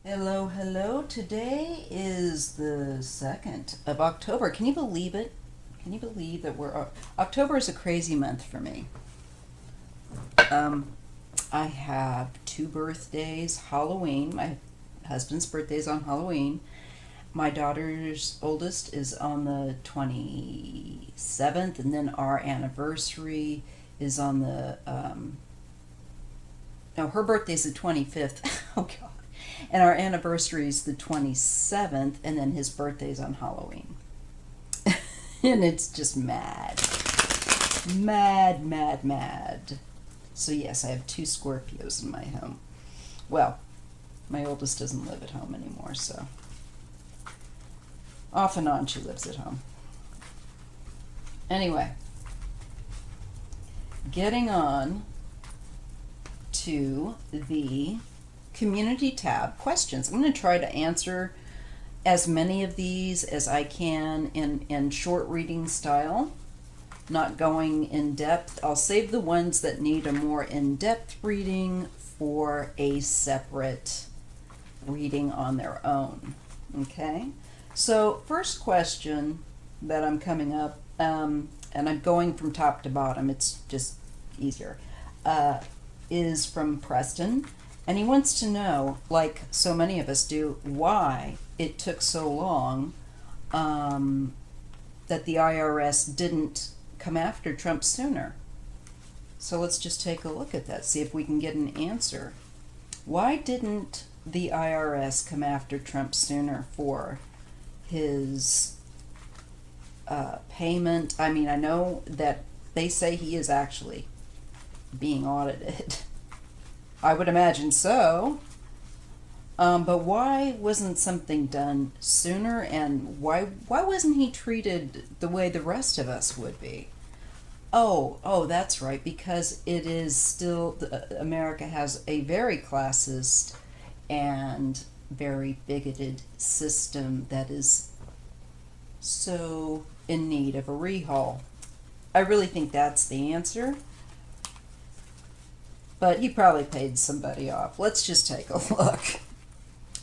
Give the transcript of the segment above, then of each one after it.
Hello, hello. Today is the 2nd of October. Can you believe it? Can you believe that October is a crazy month for me. Um, I have two birthdays, Halloween. My husband's birthday is on Halloween. My daughter's oldest is on the 27th, and then our anniversary is on no, her birthday's the 25th. Oh, God. And our anniversary is the 27th, and then his birthday's on Halloween. And it's just mad. Mad, mad, mad. So, yes, I have two Scorpios in my home. Well, my oldest doesn't live at home anymore, so off and on she lives at home. Anyway, getting on to the community tab questions. I'm going to try to answer as many of these as I can in short reading style, not going in depth. I'll save the ones that need a more in-depth reading for a separate reading on their own. Okay? So, first question that I'm coming up, and I'm going from top to bottom, it's just easier, is from Preston. And he wants to know, like so many of us do, why it took so long that the IRS didn't come after Trump sooner. So let's just take a look at that, see if we can get an answer. Why didn't the IRS come after Trump sooner for his payment? I mean, I know that they say he is actually being audited. I would imagine so. But why wasn't something done sooner, and why wasn't he treated the way the rest of us would be? Oh, that's right, because it is still, America has a very classist and very bigoted system that is so in need of a rehaul. I really think that's the answer. But he probably paid somebody off. Let's just take a look.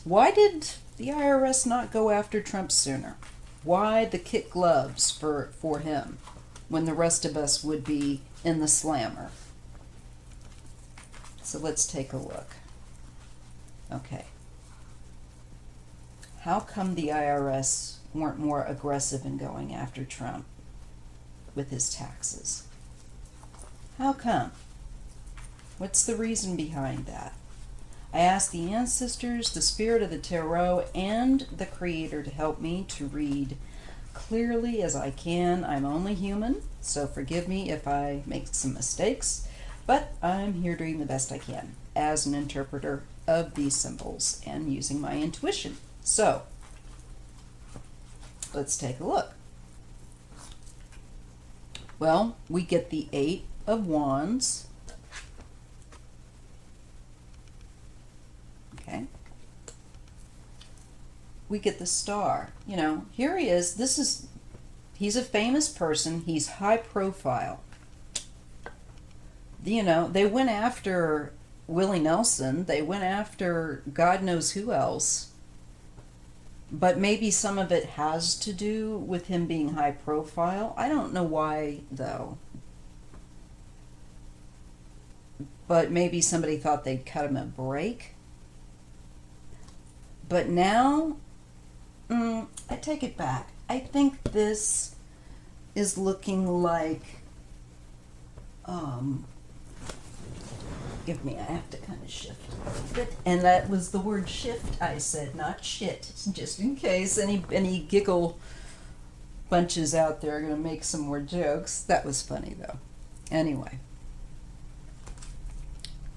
Why did the IRS not go after Trump sooner? Why the kick gloves for him when the rest of us would be in the slammer? So let's take a look. Okay. How come the IRS weren't more aggressive in going after Trump with his taxes? How come? What's the reason behind that? I ask the ancestors, the spirit of the tarot, and the creator to help me to read clearly as I can. I'm only human, so forgive me if I make some mistakes, but I'm here doing the best I can as an interpreter of these symbols and using my intuition. So, let's take a look. Well, we get the Eight of Wands. Okay. We get the Star. You know, here he is. He's a famous person. He's high profile. You know, they went after Willie Nelson. They went after God knows who else. But maybe some of it has to do with him being high profile. I don't know why, though. But maybe somebody thought they'd cut him a break. But now, I take it back. I think this is looking like, give me, I have to kind of shift a little bit. And that was the word shift I said, not shit. Just in case any giggle bunches out there are going to make some more jokes. That was funny, though. Anyway.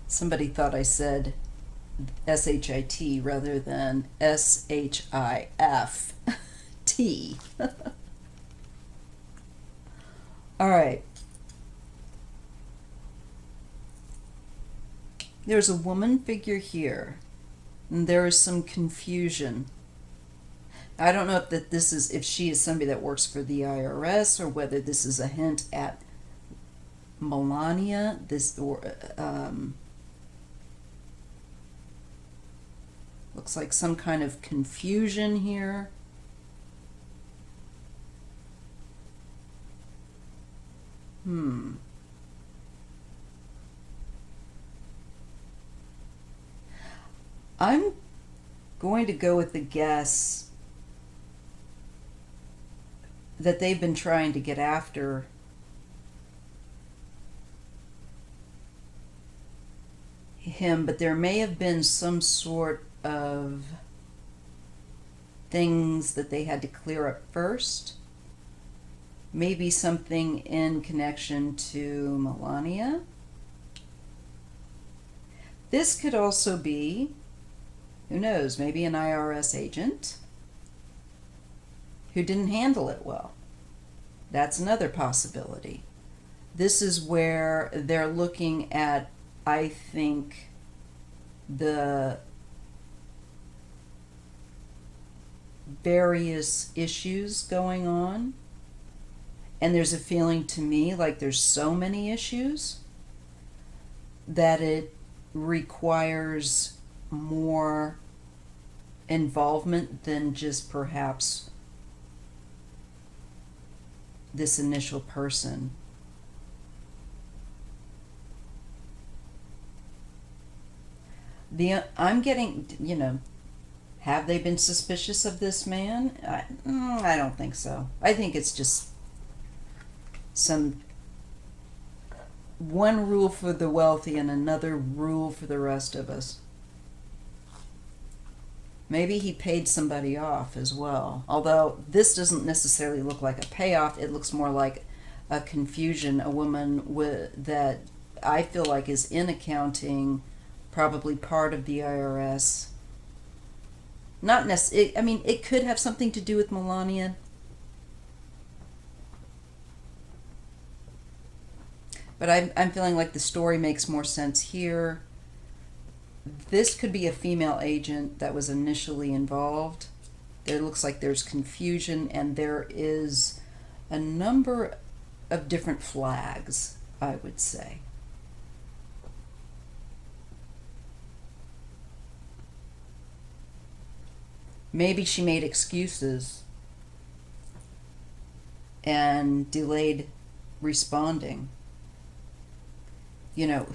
Somebody thought I said S-H-I-T rather than S-H-I-F-T. All right. There's a woman figure here, and there is some confusion. I don't know if she is somebody that works for the IRS or whether this is a hint at Melania, Looks like some kind of confusion here. I'm going to go with the guess that they've been trying to get after him, but there may have been some sort of things that they had to clear up first. Maybe something in connection to Melania. This could also be, who knows, maybe an IRS agent who didn't handle it well. That's another possibility. This is where they're looking at, I think, the various issues going on. And there's a feeling to me like there's so many issues that it requires more involvement than just perhaps this initial person. I'm getting, have they been suspicious of this man? I don't think so. I think it's just one rule for the wealthy and another rule for the rest of us. Maybe he paid somebody off as well. Although this doesn't necessarily look like a payoff. It looks more like a confusion. A woman that I feel like is in accounting, probably part of the IRS. Not necessarily. I mean, it could have something to do with Melania. But I'm feeling like the story makes more sense here. This could be a female agent that was initially involved. It looks like there's confusion, and there is a number of different flags, I would say. Maybe she made excuses and delayed responding.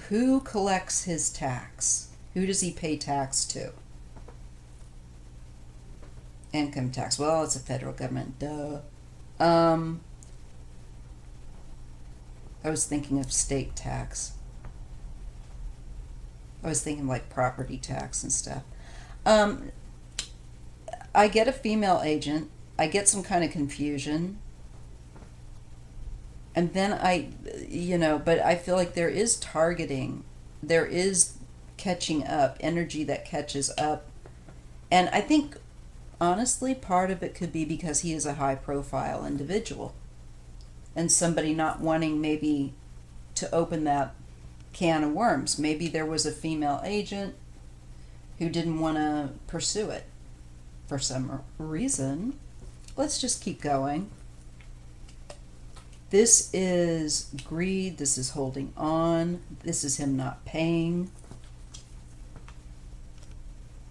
Who collects his tax? Who does he pay tax to? Income tax. Well, it's a federal government. Duh. I was thinking of state tax. I was thinking like property tax and stuff. I get a female agent. I get some kind of confusion. And then but I feel like there is targeting. There is catching up, energy that catches up. And I think, honestly, part of it could be because he is a high-profile individual. And somebody not wanting maybe to open that can of worms. Maybe there was a female agent who didn't want to pursue it for some reason. Let's just keep going. This is greed. This is holding on. This is him not paying.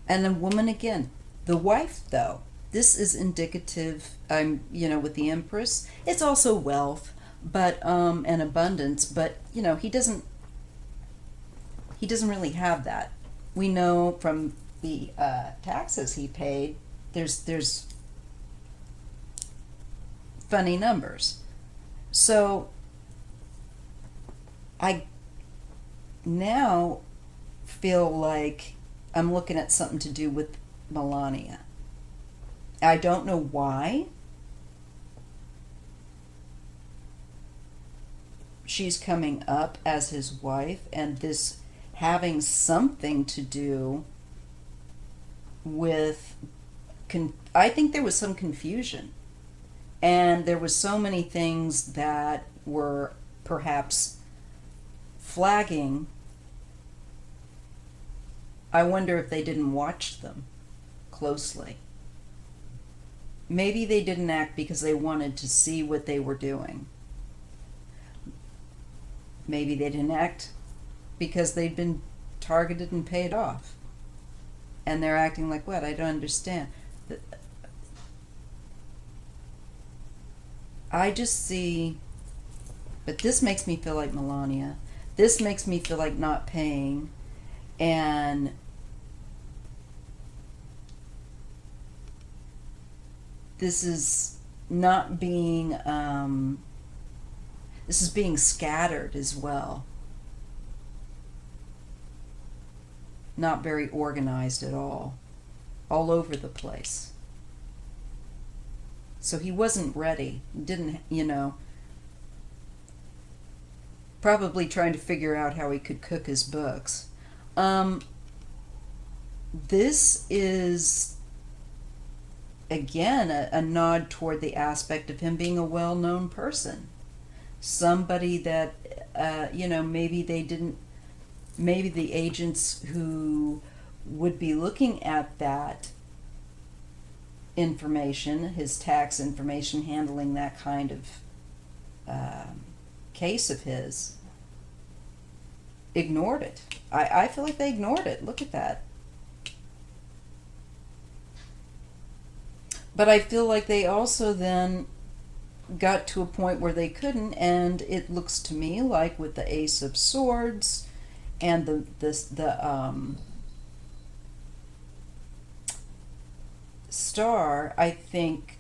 And a woman again. The wife, though, this is indicative, with the Empress. It's also wealth, but and abundance, but he doesn't really have that. We know from the taxes he paid, there's funny numbers. So I now feel like I'm looking at something to do with Melania. I don't know why. She's coming up as his wife, and this having something to do with, I think there was some confusion. And there was so many things that were perhaps flagging. I wonder if they didn't watch them closely. Maybe they didn't act because they wanted to see what they were doing. Maybe they didn't act because they'd been targeted and paid off. And they're acting like, what? I don't understand. I just see, but this makes me feel like Melania. This makes me feel like not paying. And this is not being, this is being scattered as well. Not very organized at all over the place. So he wasn't ready. Didn't, probably trying to figure out how he could cook his books. This is, again, a nod toward the aspect of him being a well-known person. Somebody that, maybe the agents who would be looking at that information, his tax information, handling that kind of case of his, ignored it. I feel like they ignored it. Look at that. But I feel like they also then got to a point where they couldn't, and it looks to me like with the Ace of Swords and the Star, I think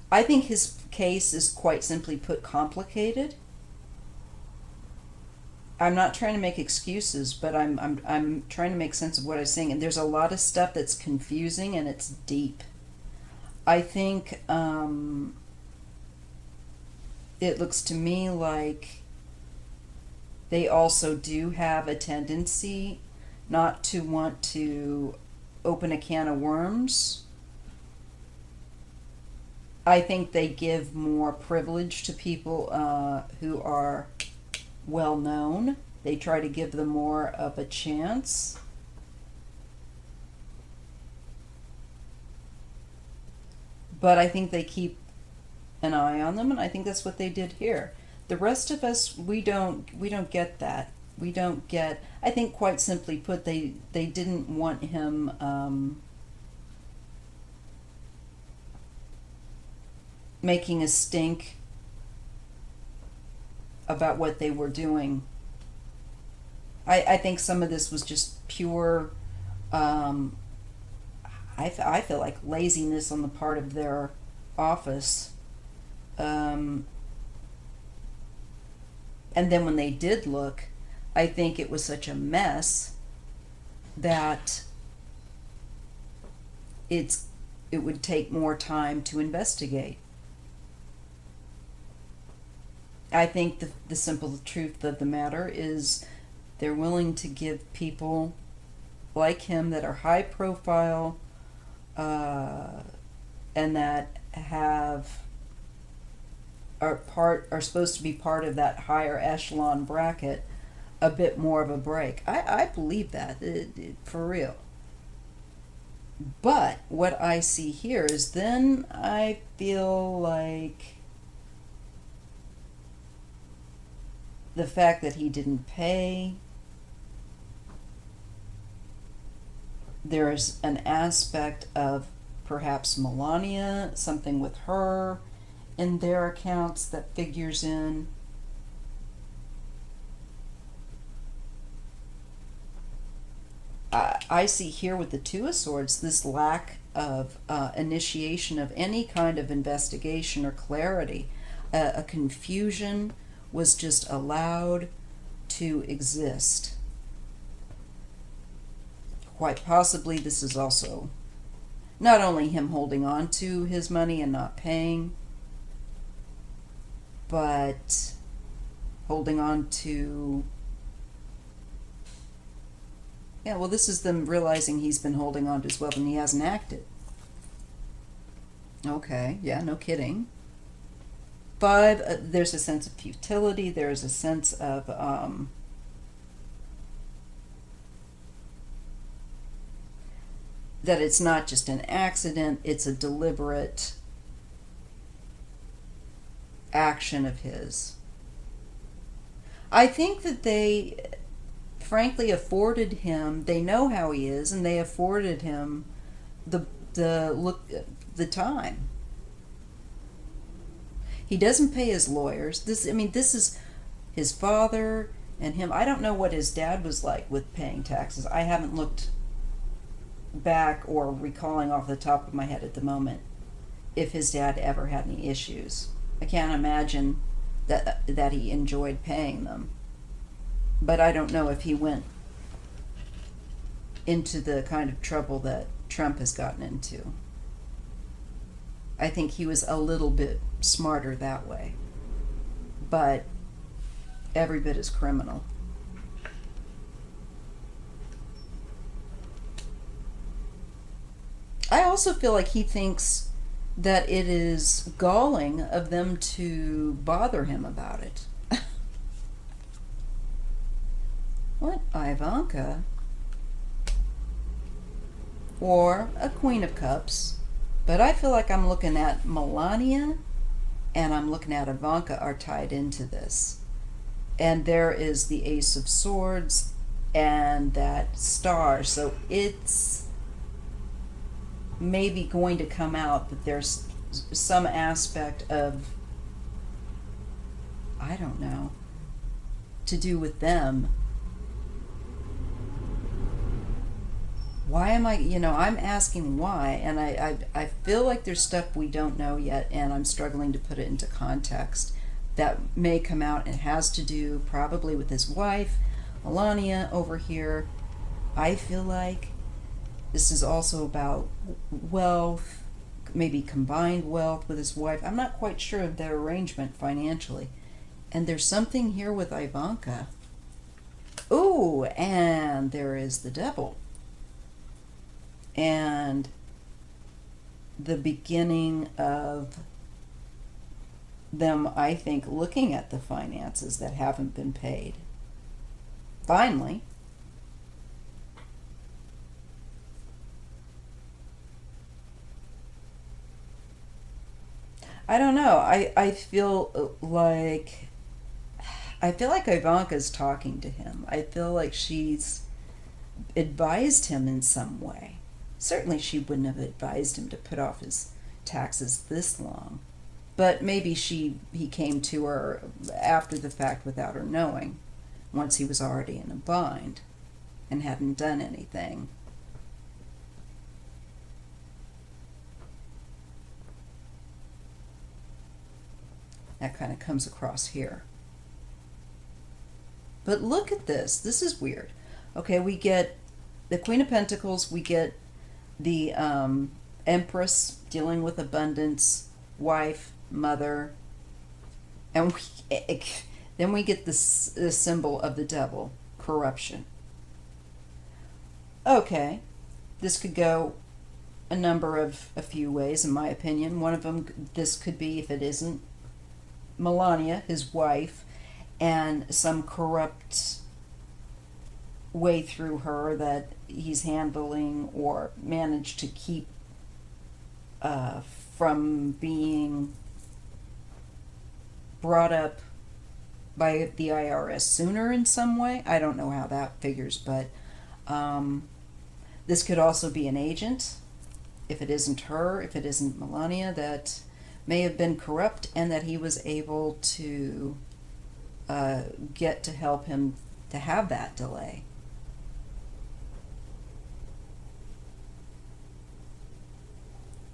his case is quite simply put complicated. I'm not trying to make excuses, but I'm trying to make sense of what I'm saying. And there's a lot of stuff that's confusing and it's deep. I think it looks to me like they also do have a tendency not to want to open a can of worms. I think they give more privilege to people who are well known. They try to give them more of a chance. But I think they keep an eye on them, and I think that's what they did here. The rest of us, we don't get that. We don't get. I think, quite simply put, they didn't want him making a stink about what they were doing. I think some of this was just pure. I feel like laziness on the part of their office. And then when they did look, I think it was such a mess that it would take more time to investigate. I think the simple truth of the matter is they're willing to give people like him that are high profile and that are supposed to be part of that higher echelon bracket a bit more of a break. I believe that, for real. But what I see here is then I feel like the fact that he didn't pay, there's an aspect of perhaps Melania, something with her in their accounts that figures in. I see here with the Two of Swords this lack of initiation of any kind of investigation or clarity. A confusion was just allowed to exist. Quite possibly this is also not only him holding on to his money and not paying, but holding on to... Yeah, well, this is them realizing he's been holding on to his wealth and he hasn't acted. Okay, yeah, no kidding. 5, there's a sense of futility. There's a sense of that it's not just an accident, it's a deliberate action of his. I think that they frankly afforded him, they know how he is, and they afforded him the the time. He doesn't pay his lawyers. This is his father and him. I don't know what his dad was like with paying taxes. I haven't looked back or recalling off the top of my head at the moment if his dad ever had any issues. I can't imagine that he enjoyed paying them. But I don't know if he went into the kind of trouble that Trump has gotten into. I think he was a little bit smarter that way, but every bit as criminal. I also feel like he thinks that it is galling of them to bother him about it. What, Ivanka? Or a Queen of Cups. But I feel like I'm looking at Melania and I'm looking at Ivanka are tied into this. And there is the Ace of Swords and that star. So it's maybe going to come out that there's some aspect of, I don't know, to do with them. Why am I'm asking why, and I feel like there's stuff we don't know yet, and I'm struggling to put it into context that may come out, and has to do probably with his wife, Melania, over here. I feel like this is also about wealth, maybe combined wealth with his wife. I'm not quite sure of their arrangement financially. And there's something here with Ivanka. Ooh, and there is the devil. And the beginning of them, I think, looking at the finances that haven't been paid. Finally. I don't know. I feel like Ivanka's talking to him. I feel like she's advised him in some way. Certainly she wouldn't have advised him to put off his taxes this long. But maybe he came to her after the fact without her knowing, once he was already in a bind and hadn't done anything. That kind of comes across here. But look at this. This is weird. Okay, we get the Queen of Pentacles. We get the Empress dealing with abundance, wife, mother. And then we get the symbol of the devil, corruption. Okay, this could go a few ways, in my opinion. One of them, this could be, if it isn't Melania, his wife, and some corrupt way through her that he's handling or managed to keep from being brought up by the IRS sooner in some way. I don't know how that figures, but this could also be an agent, if it isn't her, if it isn't Melania, that may have been corrupt and that he was able to get to help him to have that delay.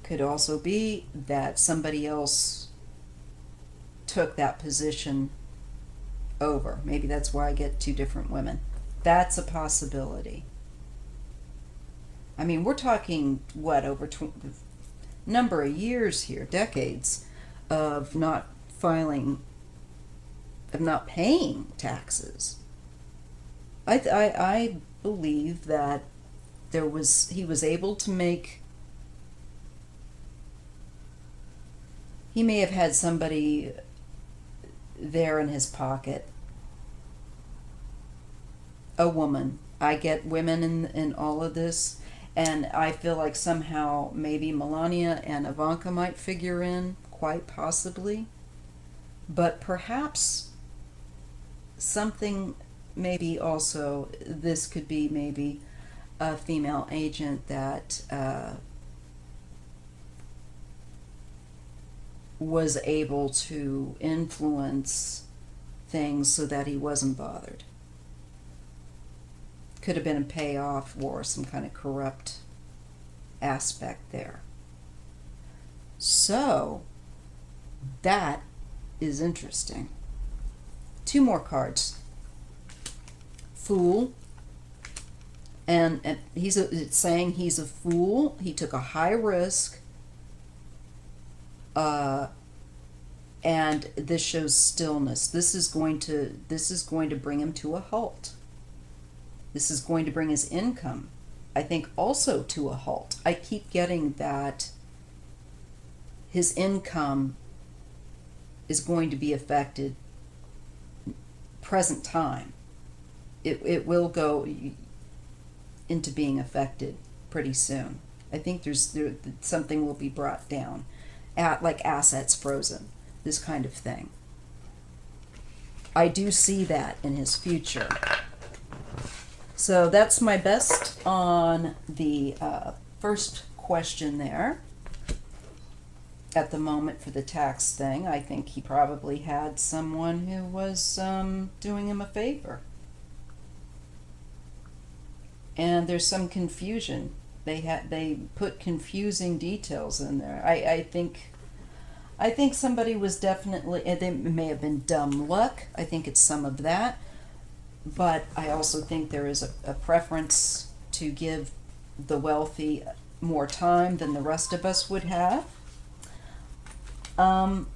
Could also be that somebody else took that position over. Maybe that's why I get two different women. That's a possibility. I mean, we're talking, what, over number of years here, decades of not paying taxes. I believe that he was able to make. He may have had somebody there in his pocket. A woman. I get women in all of this. And I feel like somehow maybe Melania and Ivanka might figure in, quite possibly. But perhaps something maybe also this could be maybe a female agent that was able to influence things so that he wasn't bothered. Could have been a payoff or some kind of corrupt aspect there. So that is interesting. Two more cards. Fool. And it's saying he's a fool. He took a high risk. And this shows stillness. This is going to bring him to a halt. This is going to bring his income, I think, also to a halt. I keep getting that his income is going to be affected present time. It will go into being affected pretty soon. I think something will be brought down, like assets frozen, this kind of thing. I do see that in his future. So that's my best on the first question there. At the moment for the tax thing, I think he probably had someone who was doing him a favor. And there's some confusion. They put confusing details in there. I think somebody was definitely, they may have been dumb luck. I think it's some of that. But I also think there is a preference to give the wealthy more time than the rest of us would have. Let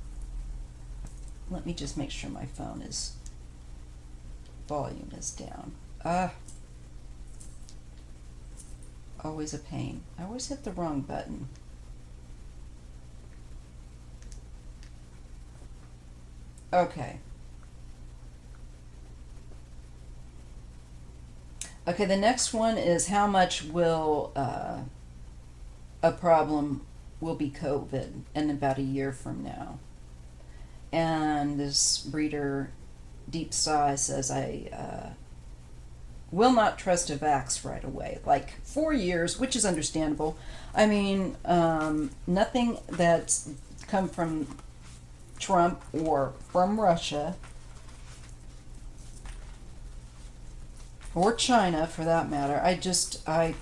me just make sure my phone volume is down. Always a pain. I always hit the wrong button. Okay. Okay, the next one is how much will a problem will be COVID in about a year from now. And this reader, Deep Sigh, says, I will not trust a vax right away. Like 4 years, which is understandable. I mean, nothing that's come from Trump or from Russia or China, for that matter, I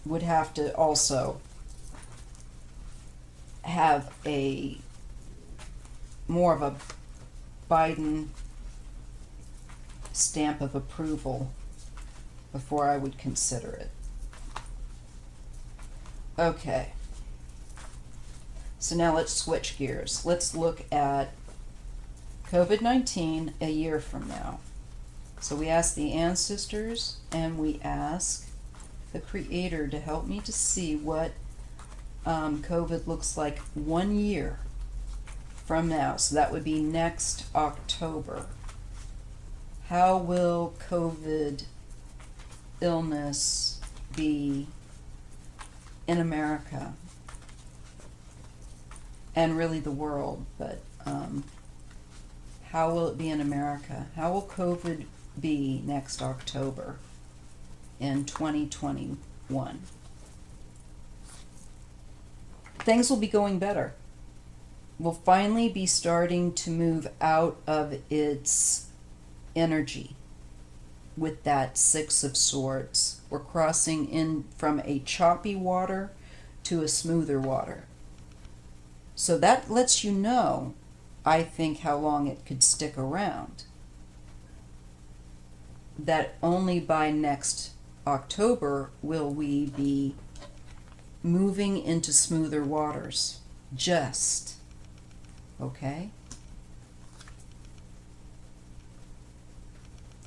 would have to also have more of a Biden stamp of approval before I would consider it. Okay. So now let's switch gears. Let's look at COVID-19 a year from now. So we ask the ancestors and we ask the Creator to help me to see what COVID looks like 1 year from now. So that would be next October. How will COVID illness be in America? And really the world, but how will it be in America? How will COVID be next October in 2021? Things will be going better. We'll finally be starting to move out of its energy with that Six of Swords. We're crossing in from a choppy water to a smoother water. So that lets you know, I think, how long it could stick around. That only by next October will we be moving into smoother waters. Just. Okay?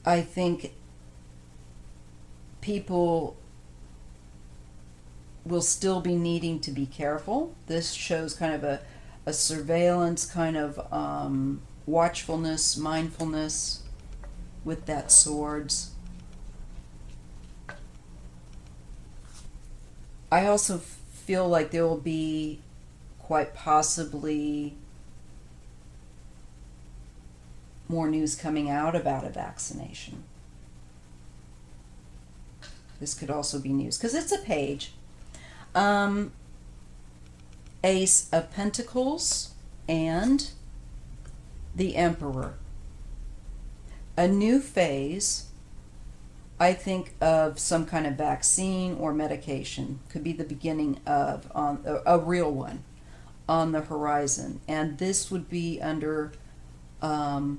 I think people will still be needing to be careful. This shows kind of a surveillance, kind of watchfulness, mindfulness with that swords. I also feel like there will be quite possibly more news coming out about a vaccination. This could also be news because it's a page. Ace of Pentacles and the Emperor. A new phase, I think, of some kind of vaccine or medication. Could be the beginning of a real one on the horizon. And this would be under an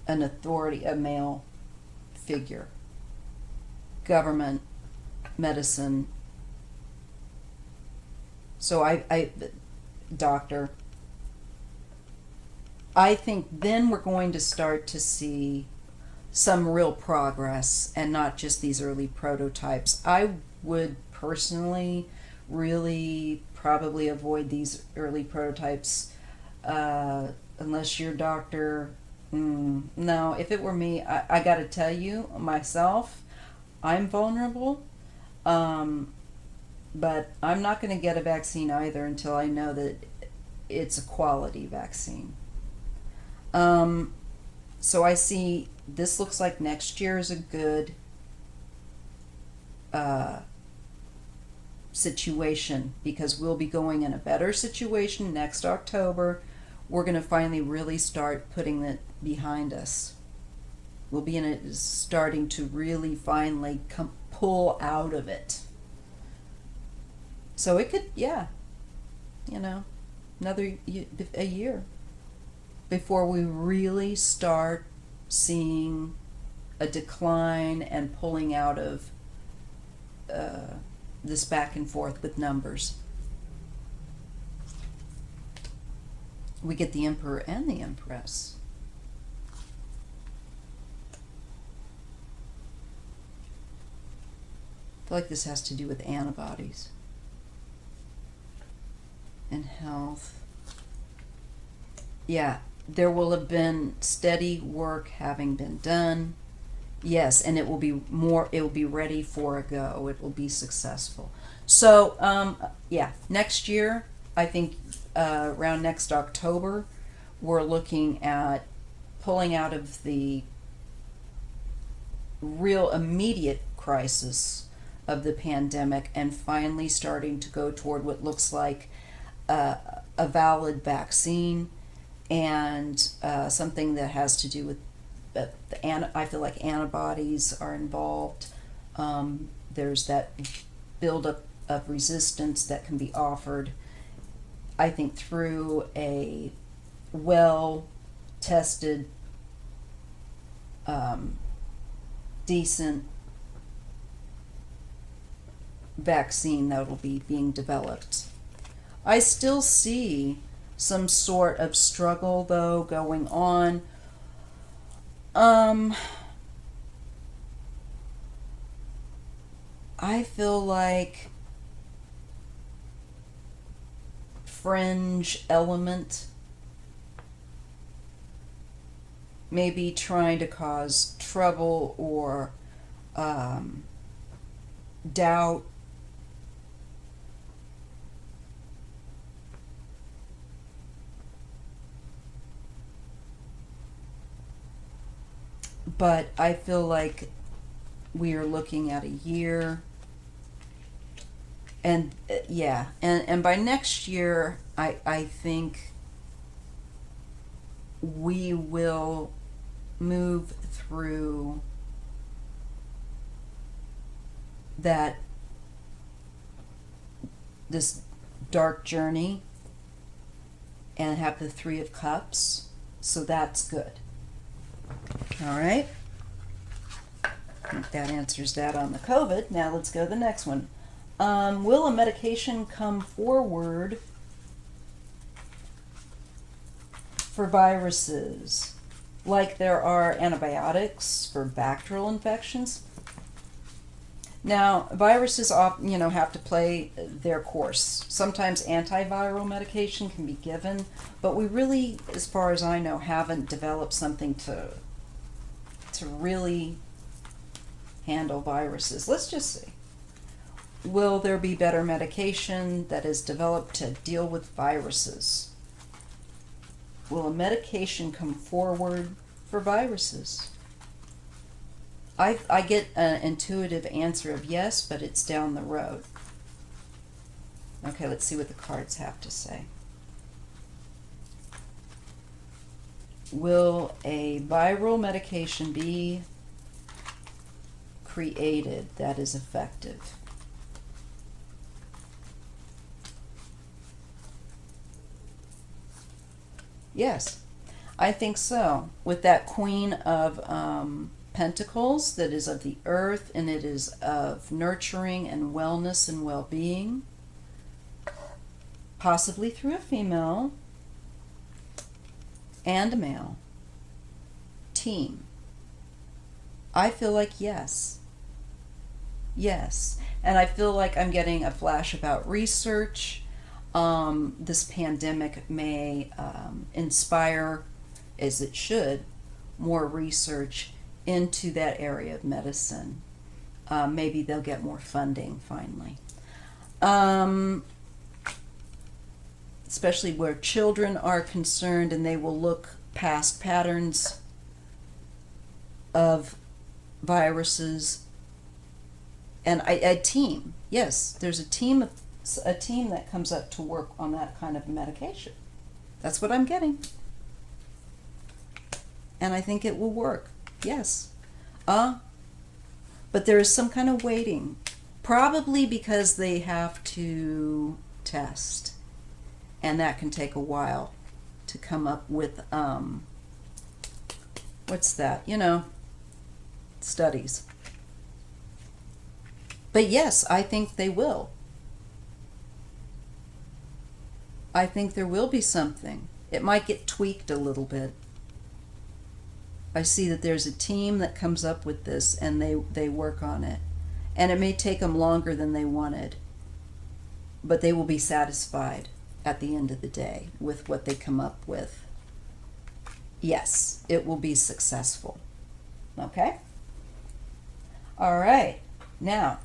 authority, a male figure. Government, medicine. So doctor. I think then we're going to start to see some real progress and not just these early prototypes. I would personally really probably avoid these early prototypes unless your doctor. No, if it were me, I got to tell you myself, I'm vulnerable. But I'm not going to get a vaccine either until I know that it's a quality vaccine. So I see this looks like next year is a good situation because we'll be going in a better situation next October. We're going to finally really start putting it behind us. We'll be in it starting to really finally pull out of it. So it could, another a year before we really start seeing a decline and pulling out of this back and forth with numbers. We get the Emperor and the Empress. I feel like this has to do with antibodies and health. Yeah, there will have been steady work having been done. Yes, and it will be ready for a go. It will be successful. So, next year, I think around next October, we're looking at pulling out of the real immediate crisis of the pandemic and finally starting to go toward what looks like a valid vaccine and something that has to do with I feel like antibodies are involved. There's that buildup of resistance that can be offered, I think, through a well-tested, decent vaccine that will be being developed. I still see some sort of struggle, though, going on. I feel like fringe element maybe trying to cause trouble or doubt. But I feel like we are looking at a year. And and by next year, I think we will move through this dark journey and have the Three of Cups. So that's good. All right. I think that answers that on the COVID. Now let's go to the next one. Will a medication come forward for viruses? Like there are antibiotics for bacterial infections. Now, viruses often, have to play their course. Sometimes antiviral medication can be given, but we really, as far as I know, haven't developed something to really handle viruses. Let's just see. Will there be better medication that is developed to deal with viruses? Will a medication come forward for viruses? I get an intuitive answer of yes, but it's down the road. Okay, let's see what the cards have to say. Will a viral medication be created that is effective? Yes, I think so. With that Queen of Pentacles that is of the earth, and it is of nurturing and wellness and well-being, possibly through a female and a male team. I feel like yes. Yes. And I feel like I'm getting a flash about research. This pandemic may inspire, as it should, more research into that area of medicine. Maybe they'll get more funding finally. Especially where children are concerned, and they will look past patterns of viruses. And a team, yes, there's a team that comes up to work on that kind of medication. That's what I'm getting. And I think it will work. Yes. But there is some kind of waiting. Probably because they have to test. And that can take a while to come up with, what's that? Studies. But yes, I think they will. I think there will be something. It might get tweaked a little bit. I see that there's a team that comes up with this, and they work on it. And it may take them longer than they wanted, but they will be satisfied at the end of the day with what they come up with. Yes, it will be successful. Okay? All right. Now,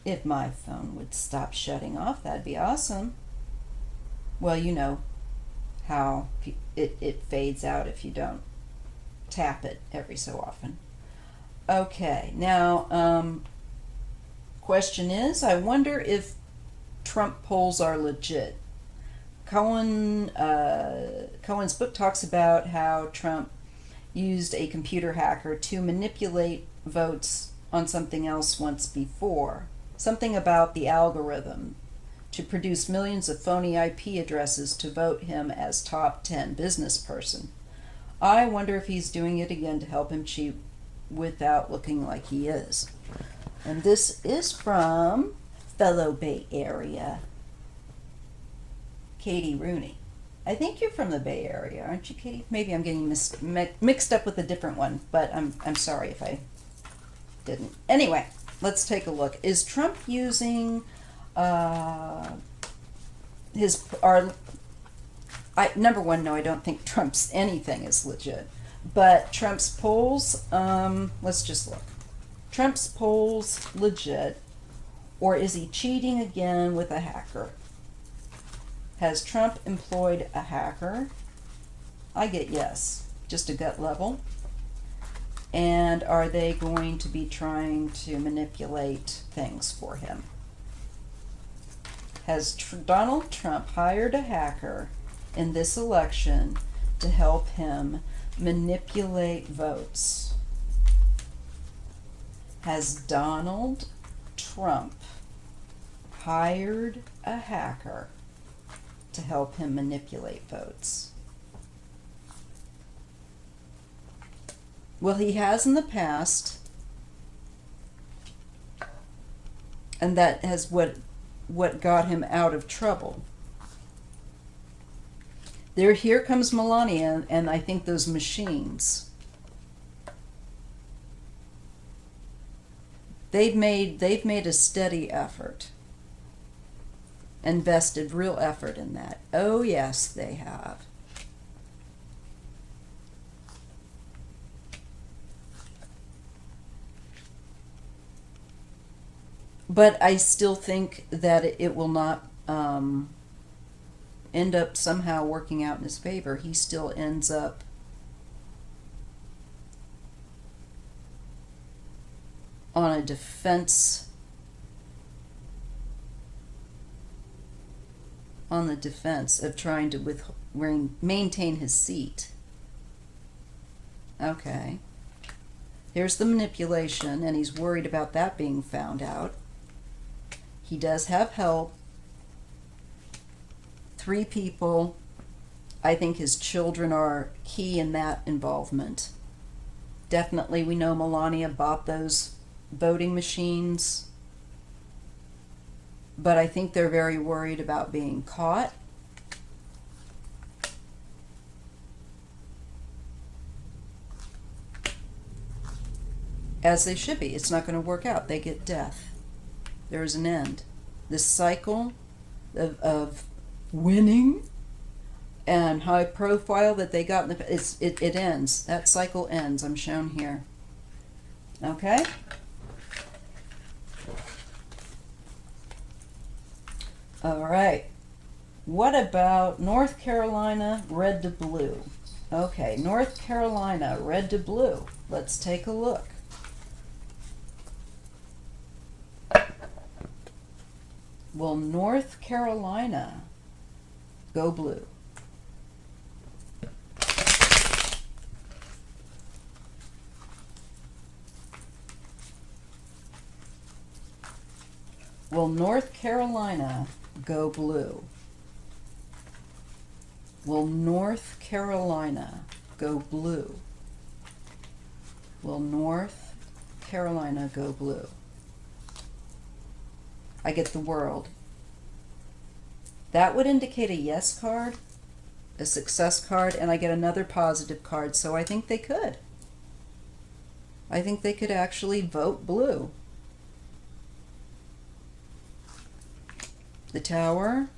if my phone would stop shutting off, that'd be awesome. Well, you know how it fades out if you don't tap it every so often. Okay, now, question is, I wonder if Trump polls are legit. Cohen's book talks about how Trump used a computer hacker to manipulate votes on something else once before. Something about the algorithm to produce millions of phony IP addresses to vote him as top 10 business person. I wonder if he's doing it again to help him cheat without looking like he is. And this is from fellow Bay Area, Katie Rooney. I think you're from the Bay Area, aren't you, Katie? Maybe I'm getting mixed up with a different one, but I'm sorry if I didn't. Anyway, let's take a look. Is Trump using number one, no, I don't think Trump's anything is legit. But Trump's polls, let's just look. Trump's polls legit, or is he cheating again with a hacker? Has Trump employed a hacker? I get yes, just a gut level. And are they going to be trying to manipulate things for him? Has Donald Trump hired a hacker in this election to help him manipulate votes? Has Donald Trump hired a hacker to help him manipulate votes? Well, he has in the past, and that has what got him out of trouble. Here comes Melania, and I think those machines. They've made a steady effort, invested real effort in that. Oh yes, they have. But I still think that it will not end up somehow working out in his favor. He still ends up on a defense, on the defense of trying to maintain his seat. Okay. Here's the manipulation, and he's worried about that being found out. He does have help. 3 people. I think his children are key in that involvement. Definitely, we know Melania bought those voting machines. But I think they're very worried about being caught. As they should be. It's not going to work out. They get death. There's an end. This cycle of winning and high profile that they got in the it ends. That cycle ends. I'm shown here. Okay? All right. What about North Carolina, red to blue? Okay, North Carolina, red to blue. Let's take a look. Will North Carolina go blue? Will North Carolina go blue? Will North Carolina go blue? Will North Carolina go blue? I get the world. That would indicate a yes card, a success card, and I get another positive card, so I think they could. I think they could actually vote blue. The Tower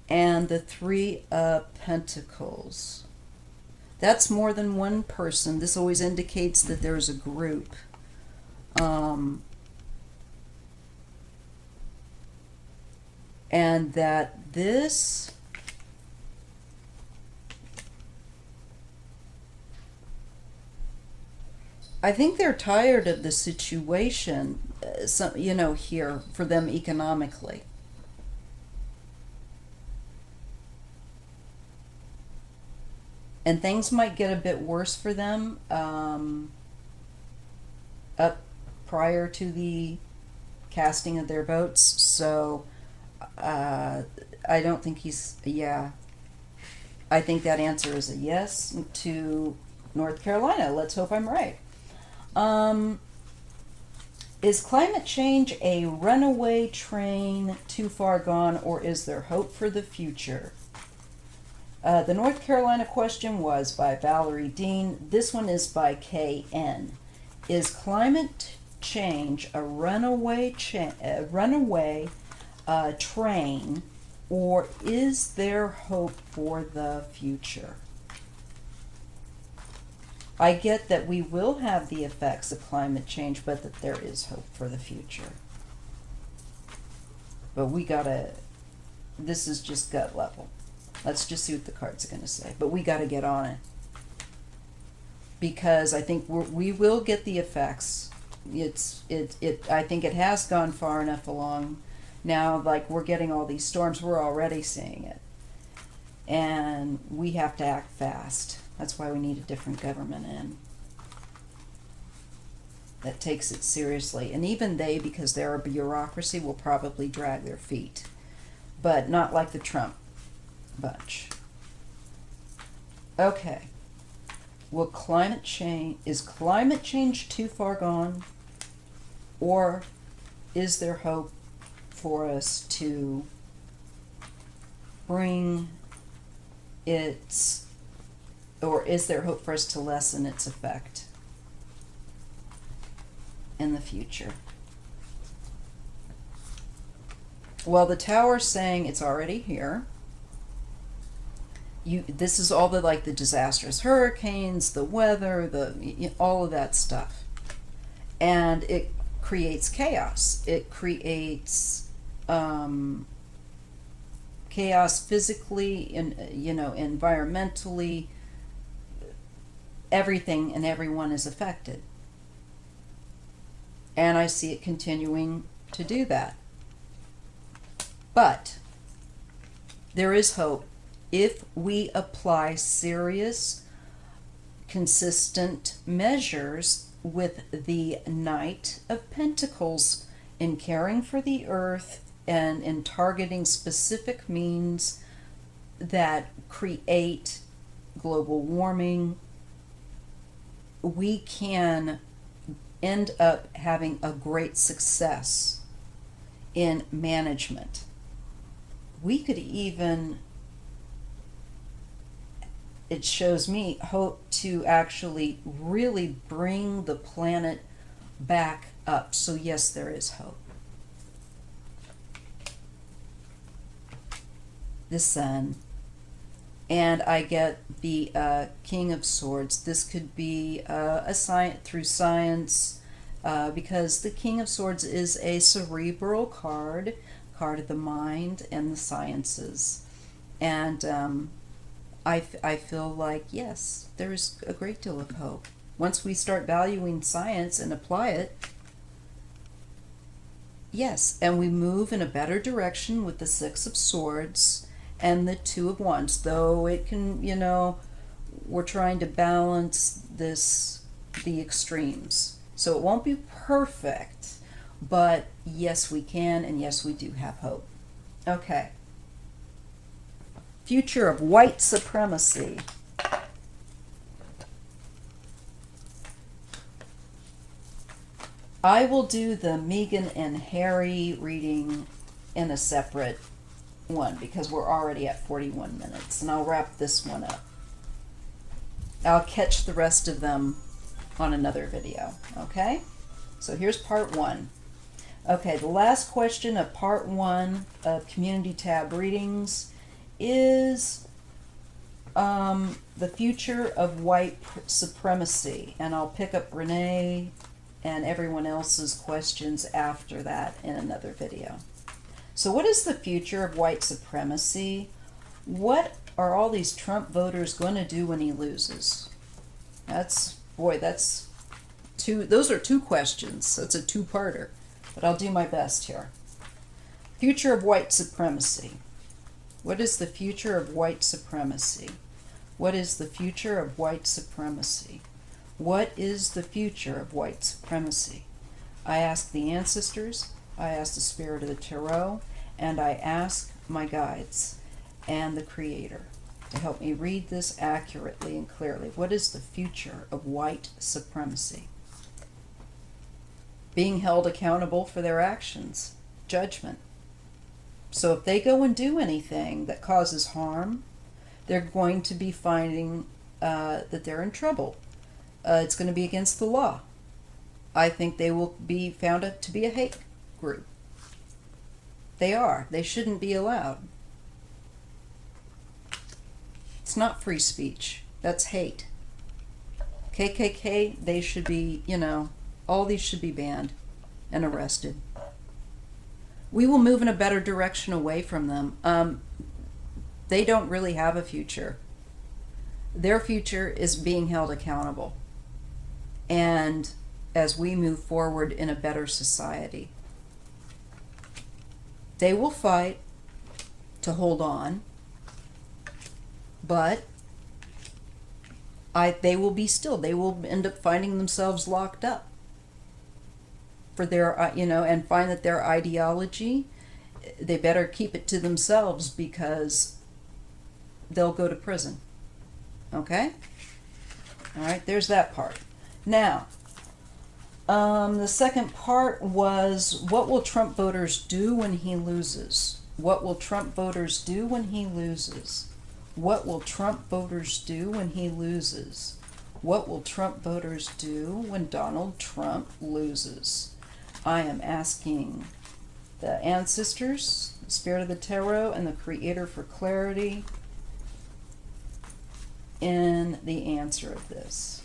and the 3 of Pentacles. That's more than one person. This always indicates that there's a group. And that this I think they're tired of the situation, here for them economically. And things might get a bit worse for them up prior to the casting of their votes. So I don't think I think that answer is a yes to North Carolina. Let's hope I'm right. Is climate change a runaway train too far gone, or is there hope for the future? The North Carolina question was by Valerie Dean. This one is by KN. Is climate change a runaway train, or is there hope for the future? I get that we will have the effects of climate change, but that there is hope for the future. But this is just gut level. Let's just see what the cards are going to say. But we got to get on it. Because I think we will get the effects. I think it has gone far enough along. Now, like, we're getting all these storms, we're already seeing it. And we have to act fast. That's why we need a different government in that takes it seriously. And even they, because they're a bureaucracy, will probably drag their feet. But not like the Trump bunch. Okay. Is climate change too far gone? Or is there hope for us to is there hope for us to lessen its effect in the future? Well, the Tower's saying it's already here. This is all the disastrous hurricanes, the weather, all of that stuff. And it creates chaos. It creates chaos physically, environmentally. Everything and everyone is affected. and I see it continuing to do that. But there is hope if we apply serious, consistent measures with the Knight of Pentacles in caring for the earth and in targeting specific means that create global warming. We can end up having a great success in management. We could even, it shows me, hope to actually really bring the planet back up. So yes, there is hope. The Sun. And I get the King of Swords. This could be a science through science, because the King of Swords is a cerebral card of the mind and the sciences. And I feel like, yes, there is a great deal of hope. Once we start valuing science and apply it, yes, and we move in a better direction with the Six of Swords and the Two of Wands, though it can, we're trying to balance the extremes. So it won't be perfect, but yes, we can, and yes, we do have hope. Okay. Future of white supremacy. I will do the Meghan and Harry reading in a separate one because we're already at 41 minutes, and I'll wrap this one up. I'll catch the rest of them on another video, okay? So here's part one. Okay, the last question of part one of Community Tab readings is the future of white supremacy, and I'll pick up Renee and everyone else's questions after that in another video. So what is the future of white supremacy? What are all these Trump voters going to do when he loses? That's two, those are two questions, so it's a two-parter, but I'll do my best here. Future of white supremacy. What is the future of white supremacy? What is the future of white supremacy? What is the future of white supremacy? I ask the ancestors, I ask the spirit of the tarot, and I ask my guides and the Creator to help me read this accurately and clearly. What is the future of white supremacy? Being held accountable for their actions, judgment. So if they go and do anything that causes harm, they're going to be finding that they're in trouble. It's going to be against the law. I think they will be found out to be a hate group. They are. They shouldn't be allowed. It's not free speech. That's hate. KKK, they should be, all these should be banned and arrested. We will move in a better direction away from them. They don't really have a future. Their future is being held accountable. And as we move forward in a better society, they will fight to hold on, but they will be still. They will end up finding themselves locked up for their, and find that their ideology, they better keep it to themselves because they'll go to prison. Okay? All right, there's that part. Now, the second part was, what will Trump voters do when he loses? What will Trump voters do when he loses? What will Trump voters do when he loses? What will Trump voters do when Donald Trump loses? I am asking the ancestors, the spirit of the tarot, and the Creator for clarity in the answer of this.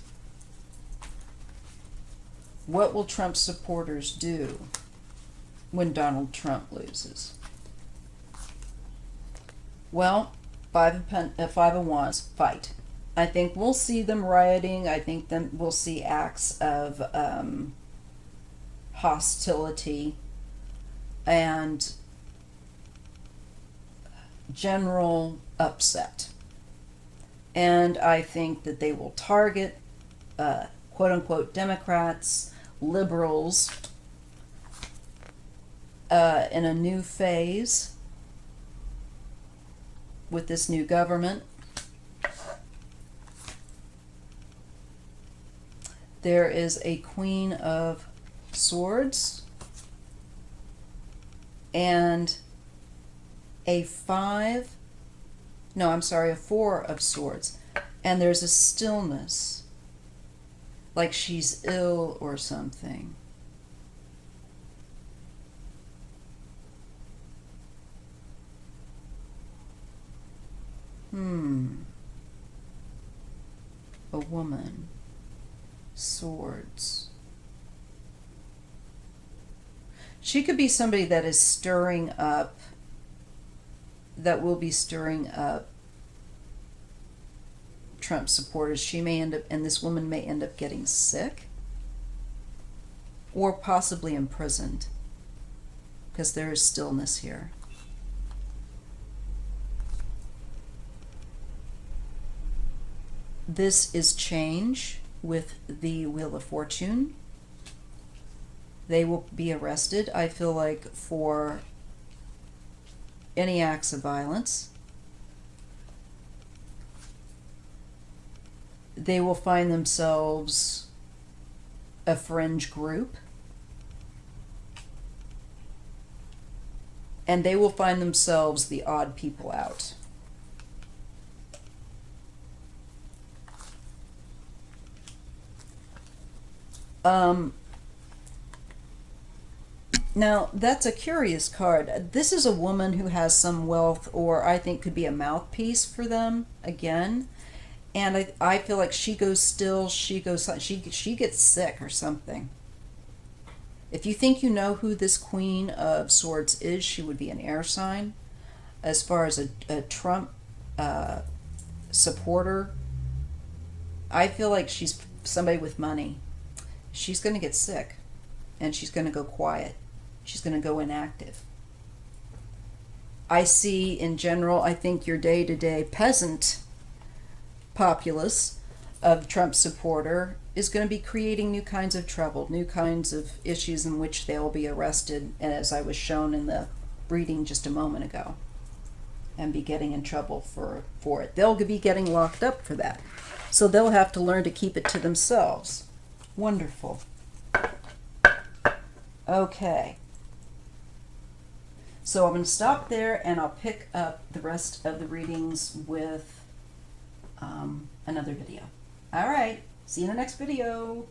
What will Trump supporters do when Donald Trump loses? Well, Five of Wands, fight. I think we'll see them rioting. I think we'll see acts of hostility, and general upset. And I think that they will target quote unquote Democrats, liberals, in a new phase with this new government. There is a Queen of Swords and a Four of Swords. And there's a stillness, like she's ill or something. A woman. Swords. She could be somebody that is stirring up, that will be stirring up Trump supporters. She may end up, and this woman may end up getting sick or possibly imprisoned, because there is stillness here. This is change with the Wheel of Fortune. They will be arrested, I feel like, for any acts of violence. They will find themselves a fringe group. And they will find themselves the odd people out. Now, that's a curious card. This is a woman who has some wealth, or I think could be a mouthpiece for them, again. And I feel like she goes still, she gets sick or something. If you think you know who this Queen of Swords is, she would be an air sign. As far as a Trump supporter, I feel like she's somebody with money. She's going to get sick, and she's going to go quiet. She's going to go inactive. I see, in general, I think your day-to-day peasant populace of Trump supporter is going to be creating new kinds of trouble, new kinds of issues in which they'll be arrested, as I was shown in the reading just a moment ago, and be getting in trouble for it. They'll be getting locked up for that. So they'll have to learn to keep it to themselves. Wonderful. Okay. So I'm going to stop there, and I'll pick up the rest of the readings with another video. All right. See you in the next video.